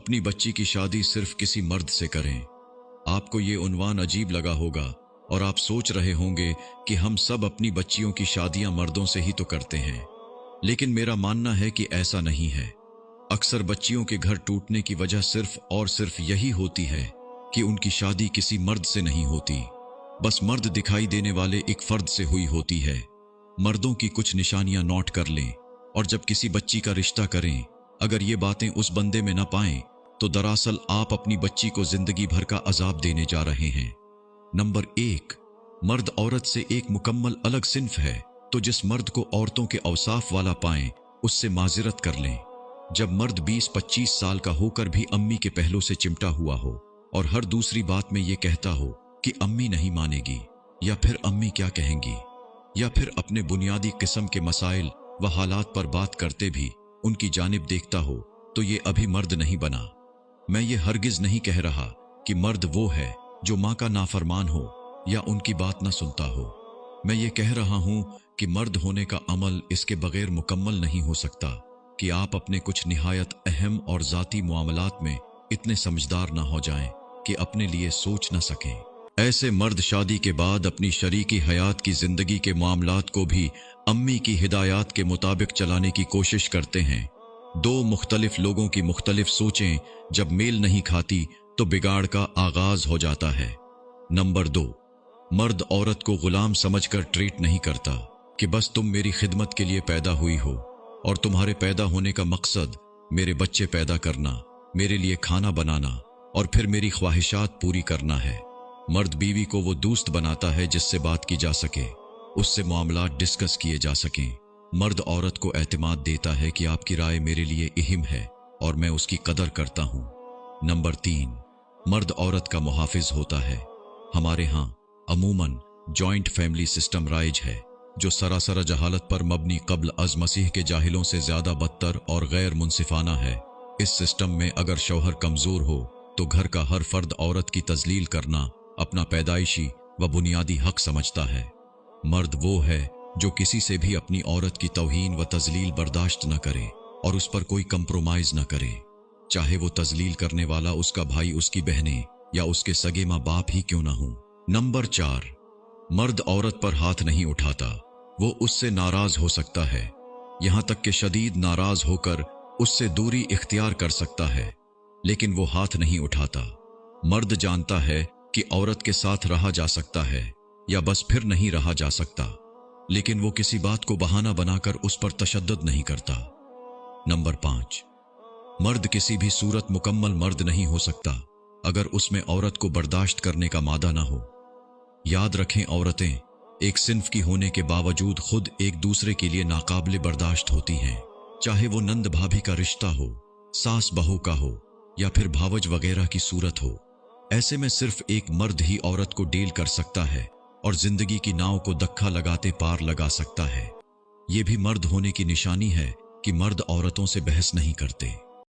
अपनी बच्ची की शादी सिर्फ किसी मर्द से करें। आपको ये उन्वान अजीब लगा होगा और आप सोच रहे होंगे कि हम सब अपनी बच्चियों की शादियां मर्दों से ही तो करते हैं, लेकिन मेरा मानना है कि ऐसा नहीं है। अक्सर बच्चियों के घर टूटने की वजह सिर्फ और सिर्फ यही होती है कि उनकी शादी किसी मर्द से नहीं होती, बस मर्द दिखाई देने वाले एक फर्द से हुई होती है। मर्दों की कुछ निशानियां नोट कर लें और जब किसी बच्ची का रिश्ता करें, अगर ये बातें उस बंदे में न पाएं तो दरअसल आप अपनी बच्ची को जिंदगी भर का अजाब देने जा रहे हैं। नंबर 1, मर्द औरत से एक मुकम्मल अलग सिन्फ है, तो जिस मर्द को औरतों के औसाफ वाला पाएं उससे माजिरत कर लें। जब मर्द 20-25 साल का होकर भी अम्मी के पहलों से चिमटा हुआ हो और हर दूसरी बात में ये कहता हो कि अम्मी नहीं मानेगी या फिर अम्मी क्या कहेंगी, या फिर अपने बुनियादी किस्म के मसाइल व हालात पर बात करते भी उनकी जानिब देखता हो, तो ये अभी मर्द नहीं बना। मैं ये हरगिज नहीं कह रहा कि मर्द वो है जो माँ का नाफरमान हो या उनकी बात ना सुनता हो। मैं ये कह रहा हूं कि मर्द होने का अमल इसके बगैर मुकम्मल नहीं हो सकता कि आप अपने कुछ निहायत अहम और ज़ाती मामलात में इतने समझदार ना हो जाएं कि अपने लिए सोच ना सकें। ऐसे मर्द शादी के बाद अपनी शरीकी हयात की जिंदगी के मामलात को भी अम्मी की हिदायत के मुताबिक चलाने की कोशिश करते हैं। दो मुख्तलिफ लोगों की मुख्तलिफ सोचें जब मेल नहीं खाती तो बिगाड़ का आगाज हो जाता है। नंबर 2, मर्द औरत को गुलाम समझकर ट्रीट नहीं करता कि बस तुम मेरी खिदमत के लिए पैदा हुई हो और तुम्हारे पैदा होने का मकसद मेरे बच्चे पैदा करना, मेरे लिए खाना बनाना और फिर मेरी ख्वाहिशात पूरी करना है। मर्द बीवी को वो दोस्त बनाता है जिससे बात की जा सके, उससे मामलात डिस्कस किए जा सकें। मर्द औरत को एतमाद देता है कि आपकी राय मेरे लिए अहम है और मैं उसकी कदर करता हूं। नंबर 3, मर्द औरत का मुहाफिज होता है। हमारे यहाँ अमूमन जॉइंट फैमिली सिस्टम राइज है, जो सरासर जहालत पर मबनी कब्ल अज मसीह के जाहिलों से ज्यादा बदतर और गैर मुनसिफाना है। इस सिस्टम में अगर शौहर कमजोर हो तो घर का हर फर्द औरत की तजलील करना अपना पैदाइशी व बुनियादी हक समझता है। मर्द वो है जो किसी से भी अपनी औरत की तौहीन व तजलील बर्दाश्त न करे और उस पर कोई कंप्रोमाइज न करे, चाहे वो तजलील करने वाला उसका भाई, उसकी बहनें या उसके सगे माँ बाप ही क्यों ना हो। नंबर 4, मर्द औरत पर हाथ नहीं उठाता। वो उससे नाराज हो सकता है, यहां तक कि शदीद नाराज होकर उससे दूरी इख्तियार कर सकता है, लेकिन वो हाथ नहीं उठाता। मर्द जानता है कि औरत के साथ रहा जा सकता है या बस फिर नहीं रहा जा सकता, लेकिन वो किसी बात को बहाना बनाकर उस पर तशद्दुद नहीं करता। नंबर 5, मर्द किसी भी सूरत मुकम्मल मर्द नहीं हो सकता अगर उसमें औरत को बर्दाश्त करने का मादा ना हो। याद रखें, औरतें एक सिन्फ की होने के बावजूद खुद एक दूसरे के लिए नाकाबिले बर्दाश्त होती हैं, चाहे वो नंद भाभी का रिश्ता हो, सास बहू का हो या फिर भावज वगैरह की सूरत हो। ऐसे में सिर्फ एक मर्द ही औरत को डील कर सकता है और जिंदगी की नाव को धक्का लगाते पार लगा सकता है। यह भी मर्द होने की निशानी है कि मर्द औरतों से बहस नहीं करते।